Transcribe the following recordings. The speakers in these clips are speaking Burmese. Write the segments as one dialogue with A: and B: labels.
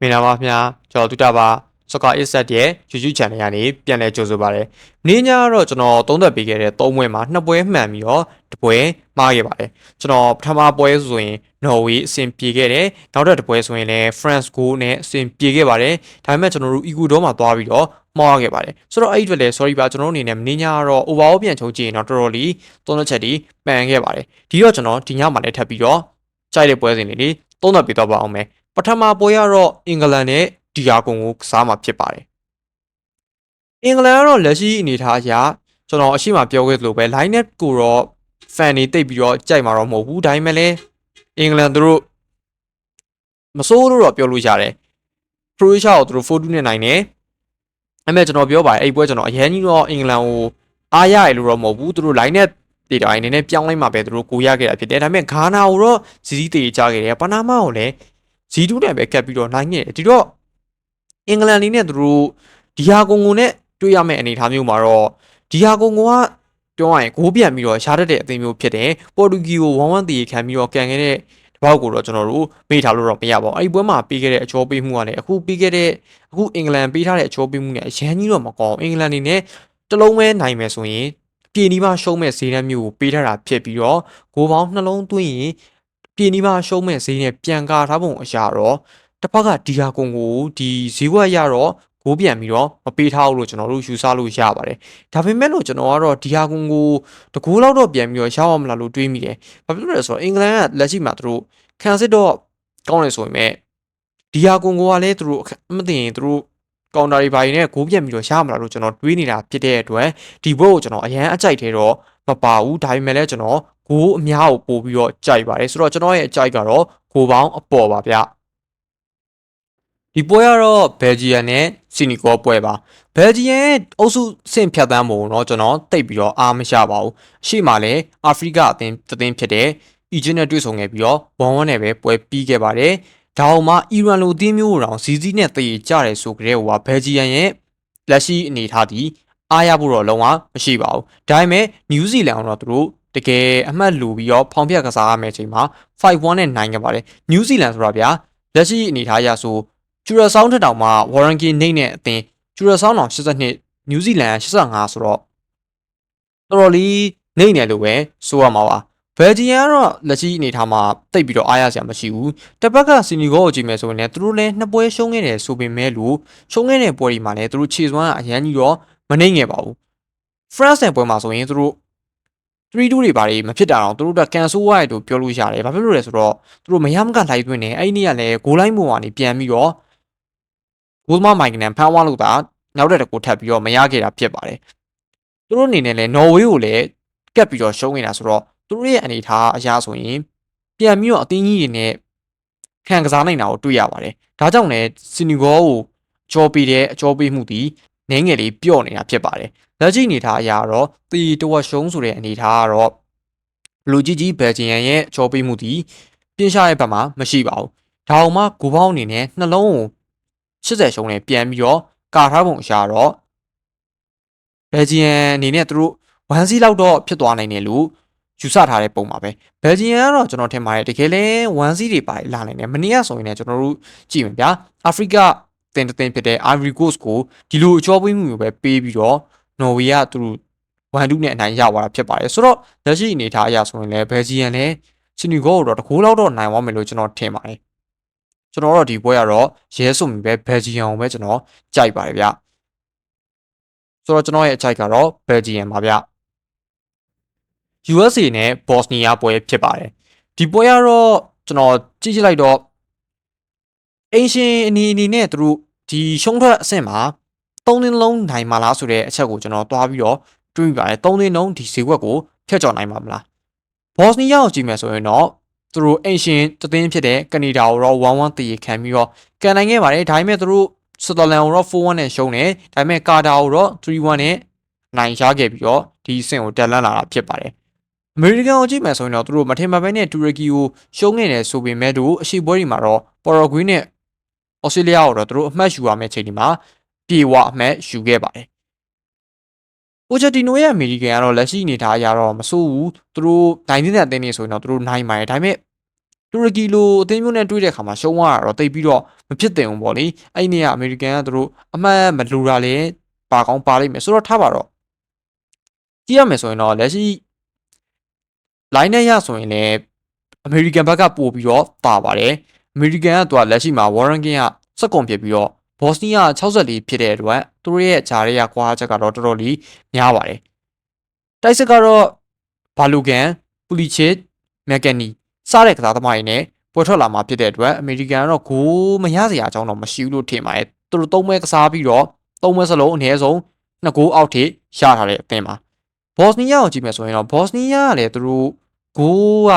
A: မင်္ဂလာပါခင်ဗျာကျွန်တော်တူတာပါစကား Isset ရဲ့ YouTube Channel ကနေပြန်လည်ကြိုဆိုပါရစေ။မင်းညာကတော့ကျွန်တော်သုံးသက်ပေးခဲ့တဲ့၃ပွဲမှာ2ပွဲမှန်ပြီးတော့တစ်ပွဲမှားခဲ့ပါတယ်။ကျွန်တော်ပထမပွဲဆိုရင် Norway အဆင်ပြေခဲ့တယ်။နောက်တစ်ပွဲဆိုရင်လည်း France goal နဲ့အဆင်ပြေခဲ့ပါတယ်။ဒါပေမဲ့ကျွန်တော်တို့ Ecuador မှာသွားပြီးတော့မှားခဲ့ပါတယ်။ဆိုတော့အဲ့ဒီအတွက်လည်း sorry ပါကျွန်တော်တို့အနေနဲ့မင်းညာကတော့ overall ပြန်ချုံကြည့်ရင်တော့တော်တော်လေးသုံးသက်ချက်တွေပန်ခဲ့ပါတယ်။ဒီတော့ကျွန်တော်ဒီညမှာလည်းထပ်ပြီးတော့ကြိုက်တဲ့ပွဲစဉ်လေးသုံးသက်ပေးတော့ပါအောင်မယ်။ပထမပွဲကတော့အင်္ဂလန်နဲ့ဒီယာကွန်ကိုကစားမှာဖြစ်ပါတယ်။အင်္ဂလန်ကတော့လက်ရှိအနေထားအရကျွန်တော်အရှိမပြောခဲ့သလိုပဲ line up ကိုတော့ fan တွေတိတ်ပြီးတော့ကြိုက်မှာတော့မဟုတ်ဘူး။ဒါပေမဲ့လည်းအင်္ဂလန်တို့မစိုးလို့တော့ပြောလို့ရတယ်။ Croatia ကိုသူတို့4-2နဲ့နိုင်တယ်။အဲ့မဲ့ကျွန်တော်ပြောပါတယ်အဲ့ပွဲကျွန်တော်အရင်ကြီးတော့အင်္ဂလန်ကိုအားရရလို့တော့မဟုတ်ဘူး။သူတို့ line up တွေတိုင်းနည်းနည်းပြောင်းလိုက်မှပဲသူတို့ကိုရခဲ့တာဖြစ်တယ်။ဒါပေမဲ့ဂါနာကိုတော့စီစီတေးကြခဲ့တယ်။ပနာမာကိုလည်း0-2နဲ့ပဲကပ်ပြီးတော့နိုင်ခဲ့တယ်။ဒီတော့အင်္ဂလန်အနေနဲ့သူတို့ဒီယာကွန်ကိုနဲ့တွေ့ရမယ့်အနေအထားမျိုးမှာတော့ဒီယာကွန်ကပြောရရင်ဂိုးပြန်ပြီးတော့ရှားတတ်တဲ့အသင်းမျိုးဖြစ်တယ်ပေါ်တူဂီကို1-1တည်ခံပြီးတော့ကန်ခဲ့တဲ့တပေါက်ကိုတော့ကျွန်တော်တို့မေ့ထားလို့တော့မရပါဘူးအဲ့ဒီပွဲမှာပေးခဲ့တဲ့အချောပေးမှုကလည်းအခုပေးခဲ့တဲ့အခုအင်္ဂလန်ပေးထားတဲ့အချောပေးမှုနဲ့အရန်ကြီးတော့မကောင်းအင်္ဂလန်အနေနဲ့တလုံးပဲနိုင်မယ်ဆိုရင်ပြေနီးမှရှုံးမဲ့ဈေးနှုန်းမျိုးကိုပေးထားတာဖြစ်ပြီးတော့ဂိုးပေါင်းနှလုံးသွင်းရင်ပြေနီးမှရှုံးမဲ့ဈေးနဲ့ပြန်ကာထားပုံအရာတော့တစ်ဖက်ကဒီယာကွန်ကိုဒီဈေးဝက်ရတော့ဂိုးပြန်ပြီးတော့မပေးထားဘူးလို့ကျွန်တော်တို့ယူဆလို့ရပါတယ်။ဒါပေမဲ့လို့ကျွန်တော်ကတော့ဒီယာကွန်ကိုတကူလောက်တော့ပြန်ပြီးတော့ရှောက်အောင်မလားလို့တွေးမိတယ်။ဘာဖြစ်လို့လဲဆိုတော့အင်္ဂလန်ကလက်ရှိမှာသူတို့ခံစစ်တော့ကောင်းနေဆိုပေမဲ့ဒီယာကွန်ကိုကလည်းသူတို့မသိရင်သူတို့ကောင်တာတွေဘာတွေနဲ့ဂိုးပြန်ပြီးတော့ရမှာလားလို့ကျွန်တော်တွေးနေတာဖြစ်တဲ့အတွက်ဒီဘက်ကိုကျွန်တော်အရန်အကြိုက်သေးတော့မပါဘူး။ဒါပေမဲ့လည်းကျွန်တော်ဂိုးအများကိုပို့ပြီးတော့ကြိုက်ပါတယ်။ဆိုတော့ကျွန်တော်ရဲ့အကြိုက်ကတော့ဂိုးပေါင်းအပေါ်ပါဗျ။ဒီပွဲကတော့ဘယ်ဂျီယန်နဲ့စီနီကောပွဲပါဘယ်ဂျီယန်အုပ်စုဆင့်ဖြတ်တန်းပုံတော့ကျွန်တော်တိတ်ပြီးတော့အားမရပါဘူးအရှိမလဲအာဖရိကအသင်းဖြစ်တဲ့အီဂျစ်နဲ့တွေ့ဆုံခဲ့ပြီးတော့1-1နဲ့ပဲပွဲပြီးခဲ့ပါတယ်ဒါအောင်မှအီရန်လိုအသင်းမျိုးတောင်ဇီဇီနဲ့တည်ကြတယ်ဆိုကြတဲ့ဟိုကဘယ်ဂျီယန်ရဲ့လက်ရှိအနေထားဒီအားရဖို့တော့လုံးဝမရှိပါဘူးဒါပေမဲ့နယူးဇီလန်ကတော့သူတို့တကယ်အမှတ်လူပြီးတော့ဖောင်ပြကစားရမယ့်အချိန်မှာ5-1နဲ့နိုင်ခဲ့ပါတယ်နယူးဇီလန်ဆိုတာဗျာလက်ရှိအနေထားအရဆိုကျူရဆောင်းထက်တောင်မှဝါရန်ကီနှိမ့်တဲ့အသင်းကျူရဆောင်းတောင်82နယူးဇီလန်85ဆိုတော့တော်တော်လေးနှိမ့်တယ်လို့ပဲဆိုရမှာပါဘယ်ဂျီယန်ကတော့လက်ရှိအနေထားမှာတိတ်ပြီးတော့အားရစရာမရှိဘူးတစ်ပတ်ကစီနီဂိုကိုကြည့်မယ်ဆိုရင်လည်းသူတို့လည်းနှစ်ပွဲရှုံးခဲ့တယ်ဆိုပေမဲ့လို့ရှုံးခဲ့တဲ့ပွဲတွေမှာလည်းသူတို့ခြေစွမ်းအရန်ကြီးတော့မနှိမ့်ခဲ့ပါဘူး France နဲ့ပွဲမှာဆိုရင်သူတို့3-2တွေဘာတွေမဖြစ်တာတော့သူတို့ကကန်ဆိုးရတယ်လို့ပြောလို့ရတယ်ဘာဖြစ်လို့လဲဆိုတော့သူတို့မရမကလိုက်သွင်းနေအဲ့ဒီနေ့ကလည်းဂိုးလိုင်းပုံကနေပြန်ပြီးတော့ဂိုးသမားမိုင်ကန်ဖမ်းသွားလို့သာနောက်တဲ့တကူထပ်ပြီးတော့မရခဲ့တာဖြစ်ပါတယ်သူတို့အနေနဲ့လည်းနော်ဝေးကိုလည်းကပ်ပြီးတော့ရှုံးနေတာဆိုတော့သူတို့ရဲ့အနေအထားအရာဆိုရင်ပြန်ပြီးတော့အသင်းကြီးတွေနဲ့ခံကစားနိုင်တာကိုတွေ့ရပါတယ်ဒါကြောင့်လည်းစီနီဂေါကိုကြောပေးတဲ့အကြောပေးမှုဒီနည်းငယ်လေးပြော့နေတာဖြစ်ပါတယ်လက်ရှိအနေထားအရာတော့တီတဝက်ရှုံးဆိုတဲ့အနေထားကတော့လူကြီးဘယ်ဂျီယန်ရဲ့အကြောပေးမှုဒီပြင်းရှားရဲ့ဘက်မှာမရှိပါဘူးဒါအောင်မှဂိုးပေါင်းအနေနဲ့နှလုံးကို80ရှုံးနဲ့ပြန်ပြီးတော့ကာထားပုံအရာတော့ဘယ်ဂျီယန်အနေနဲ့သူတို့1စီးလောက်တော့ဖြစ်သွားနိုင်တယ်လို့ယူဆထားတဲ့ပုံပါပဲဘယ်ဂျီယန်ကတော့ကျွန်တော်ထင်ပါတယ်တကယ်လဲ1စီးတွေပါလာနိုင်တယ်မနေ့ကဆိုရင်လည်းကျွန်တော်တို့ကြည့်မယ်ဗျာအာဖရိကတင်ဖြစ်တဲ့ Ivory Coast ကိုဒီလိုအချောပေးမှုမျိုးပဲပေးပြီးတော့နော်ဝေးကသူတို့1-2နဲ့အနိုင်ရသွားတာဖြစ်ပါတယ်ဆိုတော့လက်ရှိအနေထားအရဆိုရင်လည်းဘယ်ဂျီယန်လည်းစီနီဂိုကိုတော့တကူလောက်တော့နိုင်သွားမယ်လို့ကျွန်တော်ထင်ပါတယ်ကျွန်တော်တို့ဒီပွဲကတော့ရဲဆိုမြပဲဘယ်ဂျီယန်ကိုပဲကျွန်တော်ကြိုက်ပါတယ်ဗျဆိုတော့ကျွန်တော်ရဲ့အကြိုက်ကတော့ဘယ်ဂျီယန်ပါဗျ USA နဲ့ Bosnia ပွဲဖြစ်ပါတယ်ဒီပွဲကတော့ကျွန်တော်ကြည့်လိုက်တော့အင်ရှင်အနေနဲ့သူတို့ဒီရှုံးထွက်အဆင့်မှာ3သင်းလုံးနိုင်မှာလားဆိုတဲ့အချက်ကိုကျွန်တော်တွားပြီးတော့တွေးပါတယ်3သင်းလုံးဒီဈေးကွက်ကိုဖျက်ချော်နိုင်မှာမလား Bosnia ကိုကြည့်မယ်ဆိုရင်တော့သူတို့အင်ရှင်တသင်းဖြစ်တဲ့ကနေဒါကိုတော့1-1တည်ခံပြီးတော့ကန်နိုင်ခဲ့ပါတယ်ဒါပေမဲ့သူတို့စဝစ်ဇာလန်ကိုတော့4-1နဲ့ရှုံးတယ်ဒါပေမဲ့ကာတာကိုတော့3-1နဲ့နိုင်ရခဲ့ပြီးတော့ဒီအဆင့်ကိုတက်လှမ်းလာတာဖြစ်ပါတယ်အမေရိကန်ကိုကြည့်မယ်ဆိုရင်တော့သူတို့မထင်မှတ်ဘဲနဲ့တူရကီကိုရှုံးခဲ့တယ်ဆိုပေမဲ့တို့အရှိပွဲတွေမှာတော့ပေါ်ရိုဂွေးနဲ့ဩစတြေးလျကိုတော့သူတို့အမှတ်ယူရမယ့်အချိန်ဒီမှာပြေဝအမှတ်ယူခဲ့ပါတယ်ပိုချက်တီနိုရဲ့အမေရိကန်ကတော့လက်ရှိအနေထားအရတော့မဆိုးဘူးသူတို့နိုင်တဲ့အသင်းတွေဆိုရင်တော့သူတို့နိုင်ပါတယ်ဒါပေမဲ့ တူရကီလိုအသင်းမျိုးနဲ့တွေ့တဲ့အခါမှာရှုံးသွားတာတော့တိတ်ပြီးတော့မဖြစ်တင်ဘူးပေါ့လေအဲ့ဒီနေ့ကအမေရိကန်ကသူတို့အမှတ်မလူတာလေပါကောင်းပါလိမ့်မယ်ဆိုတော့ထားပါတော့ကြည့်ရမယ်ဆိုရင်တော့လက်ရှိ line နဲ့ရဆိုရင်လည်းအမေရိကန်ဘက်ကပို့ပြီးတော့ပါပါတယ်အမေရိကန်ကသူကလက်ရှိမှာ Warren King ကစက်ကွန်ဖြစ်ပြီးတော့ Bosnia 64ဖြစ်တဲ့အတွက်သူတို့ရဲ့ဂျားရဲကွာချက်ကတော့တော်တော်လေးများပါတယ်တိုက်စစ်ကတော့ဘာလူကန်ပူလီချစ်မက်ကန်နီစတဲ့ကစားသမားတွေနဲ့ပွဲထွက်လာမှာဖြစ်တဲ့အတွက်အမေရိကန်ကတော့ဂိုးမရစရာအကြောင်းတော့မရှိဘူးလို့ထင်ပါတယ်သူတို့သုံးပွဲကစားပြီးတော့သုံးပွဲစလုံးအနည်းဆုံး2ဂိုးအောက်ထိရထားတဲ့အသင်းပါဘော့စနီးယားကိုကြည့်မယ်ဆိုရင်တော့ဘော့စနီးယားကလည်းသူတို့ဂိုးက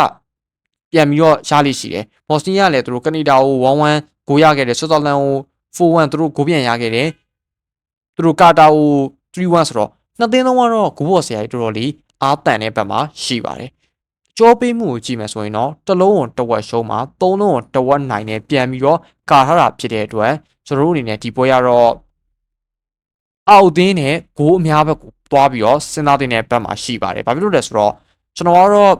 A: ပြန်ပြီးတော့ရလိရှိတယ်ဘော့စနီးယားကလည်းသူတို့ကနေဒါကို1-1ဂိုးရခဲ့တယ်ဆွစ်ဇာလန်ကို4-1သူတို့ဂိုးပြန်ရခဲ့တယ်သူတို့ကာတာကို3-1ဆိုတော့နှစ်သင်းလုံးကတော့ဂိုးပေါ်ဆရာကြီးတော်တော်လေးအားတန်တဲ့ဘက်မှာရှိပါတယ်ကြောပေးမှုကိုကြည့်မယ်ဆိုရင်တော့တစ်လုံးကိုတစ်ဝက်ရှုံးမှာသုံးလုံးကိုတစ်ဝက်နိုင်နဲ့ပြန်ပြီးတော့ကာထားတာဖြစ်တဲ့အတွက်ကျွန်တော်တို့အနေနဲ့ဒီပွဲကတော့အောက်သင်းနဲ့ဂိုးအများဘက်ကိုသွားပြီးတော့စဉ်းစားတဲ့ဘက်မှာရှိပါတယ်။ဘာဖြစ်လို့လဲဆိုတော့ကျွန်တော်ကတော့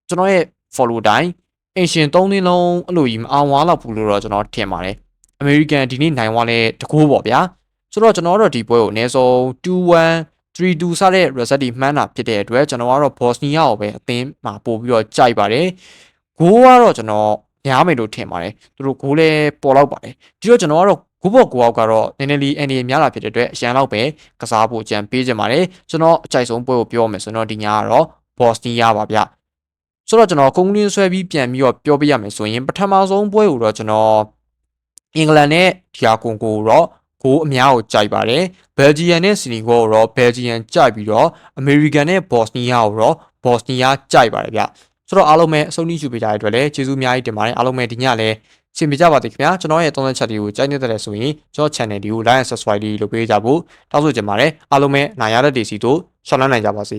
A: ကျွန်တော်ရဲ့ follow တိုင်းအင်ရှင်၃သင်းလုံးအဲ့လိုကြီးမအောင်ဝါလောက်ဘူးလို့တော့ကျွန်တော်ထင်ပါတယ်။ American ဒီနေ့နိုင်ဝါလဲတကူပေါ့ဗျာ။ဆိုတော့ကျွန်တော်တို့ဒီပွဲကိုအနည်းဆုံး2-1 3-2 စတဲ့ result တွေမှန်းတာဖြစ်တဲ့အတွက်ကျွန်တော်ကတော့ Bosnia ကိုပဲအသင်းမှာပို့ပြီးတော့ကြိုက်ပါတယ်။ဂိုးကတော့ကျွန်တော်များမယ်လို့ထင်ပါတယ်။သူတို့ဂိုးလဲပေါ်လောက်ပါတယ်။ဒီတော့ကျွန်တော်ကတော့ဂိုးပေါ်ကိုအောက်ကတော့နည်းနည်းလေးအန်ဒီများလာဖြစ်တဲ့အတွက်အရန်လောက်ပဲကစားဖို့ကြံပေးကြပါတယ်ကျွန်တော်အကြိုက်ဆုံးပွဲကိုပြောမယ်ဆိုတော့ဒီညကတော့ Bosnia ပါဗျဆိုတော့ကျွန်တော်ကုန်းကင်းဆွဲပြီးပြန်ပြီးတော့ပြောပြရမယ်ဆိုရင်ပထမဆုံးပွဲကိုတော့ကျွန်တော်အင်္ဂလန်နဲ့ဒီယာကွန်ကိုတော့ဂိုးအများကိုကြိုက်ပါတယ်ဘယ်လ်ဂျီယံနဲ့စီနီဂေါကိုတော့ဘယ်လ်ဂျီယံကြိုက်ပြီးတော့အမေရိကန်နဲ့ဘော့စနီးယားကိုတော့ဘော့စနီးယားကြိုက်ပါတယ်ဗျဆိုတော့အားလုံးပဲအဆုံးထိရှုပေးကြတဲ့အတွက်လည်းကျေးဇူးအများကြီးတင်ပါတယ်အားလုံးပဲဒီညလည်းရှင်းပြကြပါသေးခင်ဗျာကျွန်တော်ရဲ့သုံးသက်ချက်တွေကိုကြိုက်နေတဲ့ဆိုရင်ကျွန်တော် channel ဒီကို like and subscribe လေးလုပ်ပေးကြဖို့တောင်းဆိုချင်ပါတယ်အားလုံးပဲနိုင်ရတဲ့ဒေစီတို့ရှောင်းလန်းနိုင်ကြပါစေ